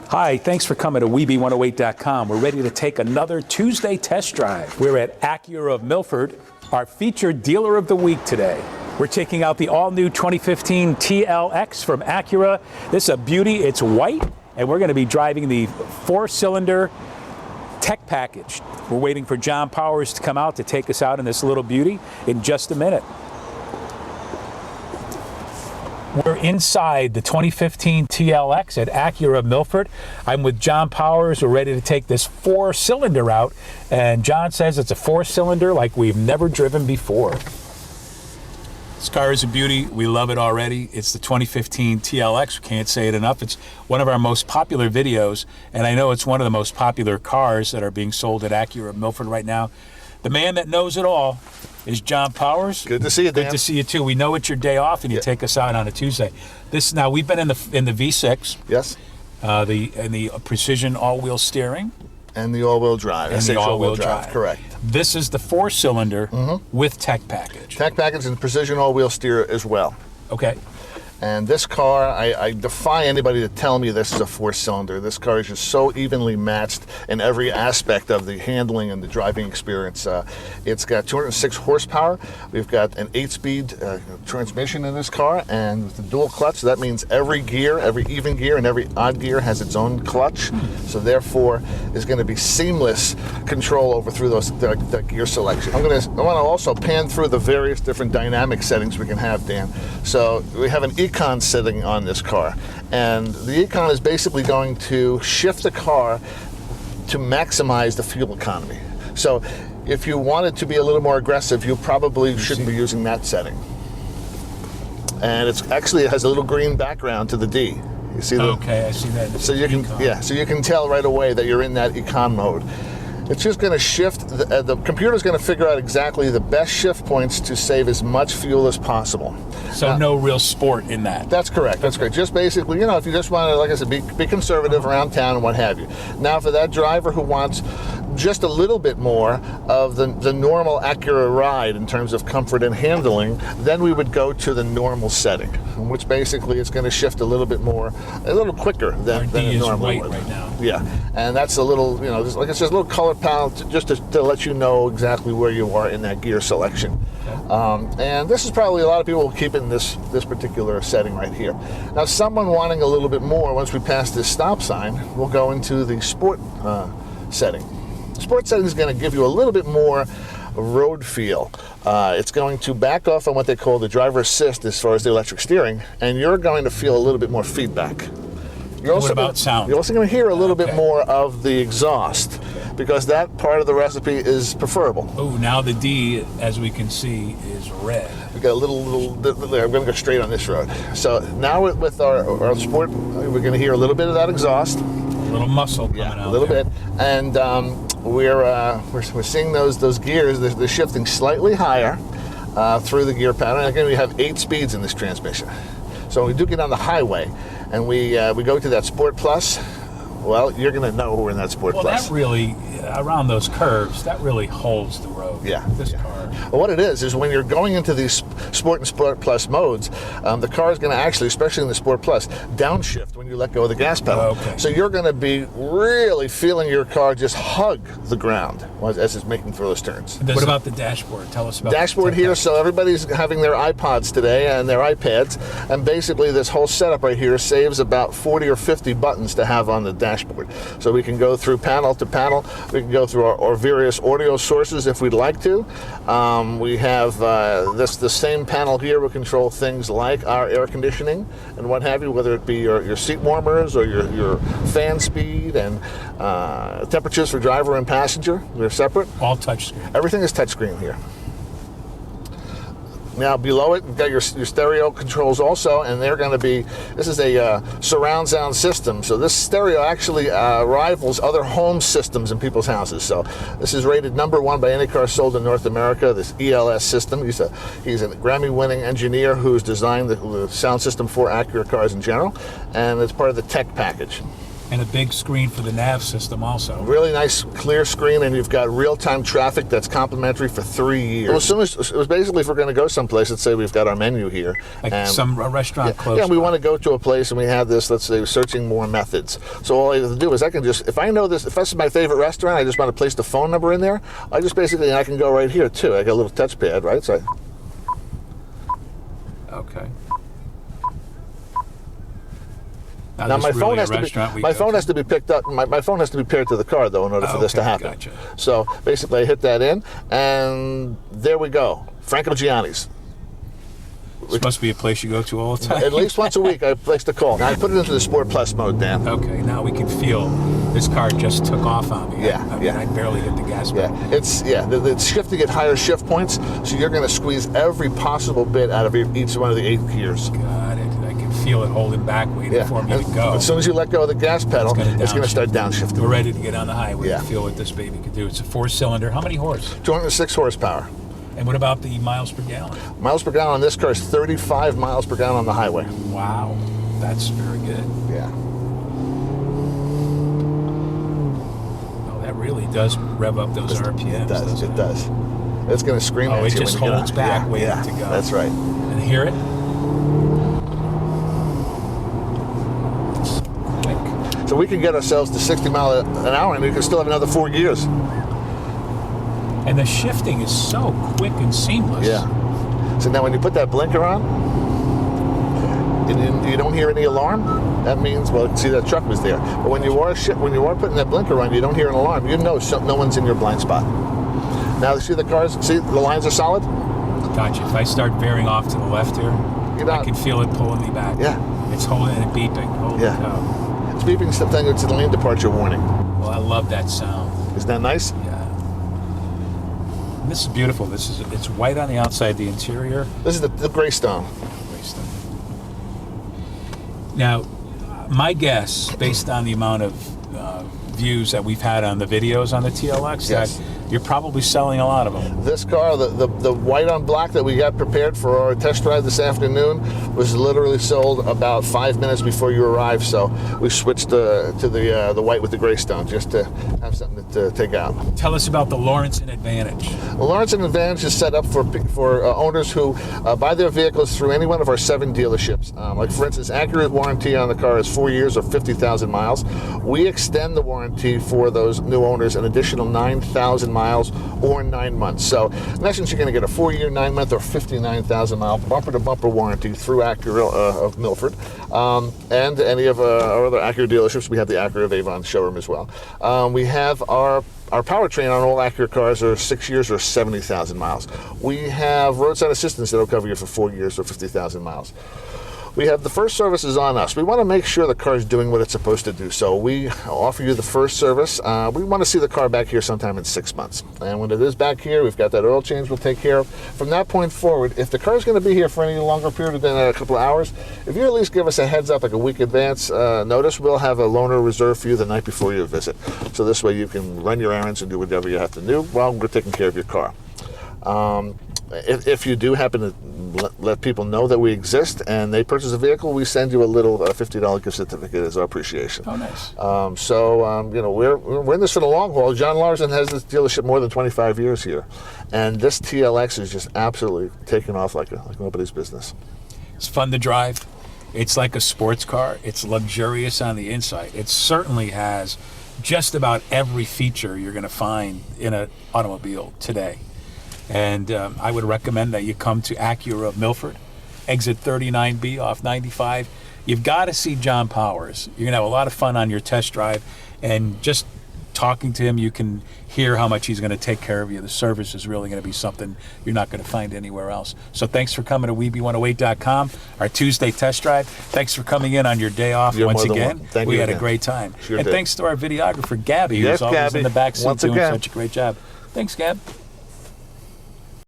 Hi, thanks for coming to WEBE108.com. We're ready to take another Tuesday test drive. We're at Acura of Milford, our featured dealer of the week today. We're taking out the all-new 2015 TLX from Acura. This is a beauty. It's white, and we're going to be driving the 4-cylinder tech package. We're waiting for John Powers to come out to take us out in this little beauty in just a minute. We're inside the 2015 TLX at Acura of Milford. I'm with John Powers. We're ready to take this 4-cylinder out, and John says it's a 4-cylinder like we've never driven before. This car is a beauty. We love it already. It's the 2015 TLX. We can't say it enough. It's one of our most popular videos, and I know it's one of the most popular cars that are being sold at Acura of Milford right now. The man that knows it all is John Powers. Good to see you, Dan. Good to see you too. We know it's your day off, and you take us out on a Tuesday. Now we've been in the V6. Yes. The precision all-wheel steering. And the all-wheel drive. And the all-wheel drive. Correct. This is the 4-cylinder with tech package. Tech package and precision all-wheel steer as well. Okay. And this car, I defy anybody to tell me this is a 4-cylinder. This car is just so evenly matched in every aspect of the handling and the driving experience. It's got 206 horsepower. We've got an 8-speed transmission in this car, and with the dual clutch, that means every gear, every even gear and every odd gear has its own clutch. So therefore, there's going to be seamless control over through the gear selection. I want to also pan through the various different dynamic settings we can have, Dan. So we have an Econ setting on this car, and the Econ is basically going to shift the car to maximize the fuel economy. So if you wanted to be a little more aggressive, you probably shouldn't be using that setting. And it has a little green background to the D. You see that? Okay, I see that. So you can tell right away that you're in that Econ mode. It's just going to shift, the computer's going to figure out exactly the best shift points to save as much fuel as possible. So no real sport in that. That's correct, that's correct. Just basically, if you just want to, like I said, be conservative around town and what have you. Now for that driver who wants just a little bit more of the normal Acura ride in terms of comfort and handling, then we would go to the normal setting, which basically is going to shift a little bit more, a little quicker than it normally would. Right now. Yeah, and that's a little, just like it's just a little color palette just to let you know exactly where you are in that gear selection. And this is probably a lot of people will keep in this particular setting right here. Now, someone wanting a little bit more, once we pass this stop sign, we'll go into the sport setting. The sport setting is going to give you a little bit more road feel. It's going to back off on what they call the driver assist as far as the electric steering, and you're going to feel a little bit more feedback. What about sound? You're also going to hear a little bit more of the exhaust, because that part of the recipe is preferable. Oh, now the D, as we can see, is red. We got a little. I'm going to go straight on this road. So now with our sport, we're going to hear a little bit of that exhaust. A little muscle coming out. A little bit, and we're seeing those gears. They're shifting slightly higher through the gear pattern. Again, we have 8 speeds in this transmission. So when we do get on the highway, and we go to that Sport Plus, well, you're going to know we're in that Sport Plus. Well, that really, around those curves, that really holds the road. Yeah. This car. Well, what it is when you're going into these Sport and Sport Plus modes, the car is going to actually, especially in the Sport Plus, downshift when you let go of the gas pedal. Oh, okay. So you're going to be really feeling your car just hug the ground as it's making through those turns. What about the dashboard? Tell us about the dashboard here. So everybody's having their iPods today and their iPads, and basically this whole setup right here saves about 40 or 50 buttons to have on the dashboard. So we can go through panel to panel. We can go through our various audio sources if we'd like to. We have the same panel here will control things like our air conditioning and what have you, whether it be your seat warmers or your fan speed and temperatures for driver and passenger. They're separate. All touchscreen. Everything is touchscreen here. Now below it, you've got your stereo controls also, and they're going to be, this is a surround sound system. So this stereo actually rivals other home systems in people's houses. So this is rated #1 by any car sold in North America, this ELS system. He's a Grammy-winning engineer who's designed the sound system for Acura cars in general, and it's part of the tech package. And a big screen for the nav system also. Really nice clear screen, and you've got real-time traffic that's complimentary for 3 years. Well, as soon as it was basically, if we're going to go someplace, let's say we've got our menu here. Like and a restaurant close. Yeah, we want to go to a place and we have this, let's say, searching more methods. So all I have to do is I can just, if I know this, if this is my favorite restaurant, I just want to place the phone number in there. I just basically, I can go right here too. I got a little touchpad, right? So Okay. Now my phone has to be picked up. My phone has to be paired to the car though in order for this to happen. Gotcha. So basically, I hit that in, and there we go. Franco Gianni's. This must be a place you go to all the time. At least once a week, I place the call. Now I put it into the Sport Plus mode, Dan. Okay, now we can feel this car just took off on me. Yeah, I mean, I barely hit the gas pedal. Yeah, it's shifting at higher shift points, so you're going to squeeze every possible bit out of each one of the 8 gears. Got it. I can feel it holding back, waiting for me to go. As soon as you let go of the gas pedal, it's going to start downshifting. We're ready to get on the highway and feel what this baby can do. It's a 4-cylinder. How many horse? 206 horsepower. And what about the miles per gallon? Miles per gallon on this car is 35 miles per gallon on the highway. Wow, that's very good. Yeah. Oh, that really does rev up those RPMs. It does. It's going to scream at you. Oh, it just holds back, waiting to go. That's right. And hear it? So we can get ourselves to 60 miles an hour, and we can still have another 4 gears. And the shifting is so quick and seamless. Yeah. So now when you put that blinker on, and you don't hear any alarm, that means, well, see, that truck was there. But when you are putting that blinker on, you don't hear an alarm. You know no one's in your blind spot. Now, see the cars? See, the lines are solid? Gotcha. If I start veering off to the left here, I can feel it pulling me back. Yeah. It's holding and beeping. Holy cow. It's beeping something. It's a lane departure warning. Well, I love that sound. Isn't that nice? Yeah. And this is beautiful. It's white on the outside, the interior. This is the gray stone. Now, my guess, based on the amount of views that we've had on the videos on the TLX, that you're probably selling a lot of them. This car, the white on black that we got prepared for our test drive this afternoon, was literally sold about 5 minutes before you arrived. So we switched to the white with the gray stone just to have something to take out. Tell us about the Lawrenson Advantage. The Lawrenson Advantage is set up for owners who buy their vehicles through any one of our 7 dealerships. Like for instance, Acura's warranty on the car is 4 years or 50,000 miles. We extend the warranty for those new owners an additional 9,000 miles or 9 months. So in essence, you're going to get a 4-year, 9-month, or 59,000 mile bumper-to-bumper warranty through Acura of Milford, and any of our other Acura dealerships. We have the Acura of Avon showroom as well. We have our powertrain on all Acura cars are 6 years or 70,000 miles. We have roadside assistance that will cover you for 4 years or 50,000 miles. We have the first services on us. We want to make sure the car is doing what it's supposed to do. So we offer you the first service. We want to see the car back here sometime in 6 months. And when it is back here, we've got that oil change we'll take care of. From that point forward, if the car is going to be here for any longer period than a couple of hours, if you at least give us a heads up, like a week advance notice, we'll have a loaner reserved for you the night before your visit. So this way you can run your errands and do whatever you have to do while we're taking care of your car. If you do happen to let people know that we exist and they purchase a vehicle, we send you a little $50 gift certificate as our appreciation. Oh, nice. We're in this for the long haul. John Larson has this dealership more than 25 years here, and this TLX is just absolutely taking off like nobody's business. It's fun to drive. It's like a sports car. It's luxurious on the inside. It certainly has just about every feature you're going to find in an automobile today. And I would recommend that you come to Acura of Milford, exit 39B off 95. You've got to see John Powers. You're going to have a lot of fun on your test drive. And just talking to him, you can hear how much he's going to take care of you. The service is really going to be something you're not going to find anywhere else. So thanks for coming to WEBE108.com, our Tuesday test drive. Thanks for coming in on your day off once again. We had a great time. Sure and did. Thanks to our videographer, Gabby, who's always in the back seat doing such a great job. Thanks, Gab.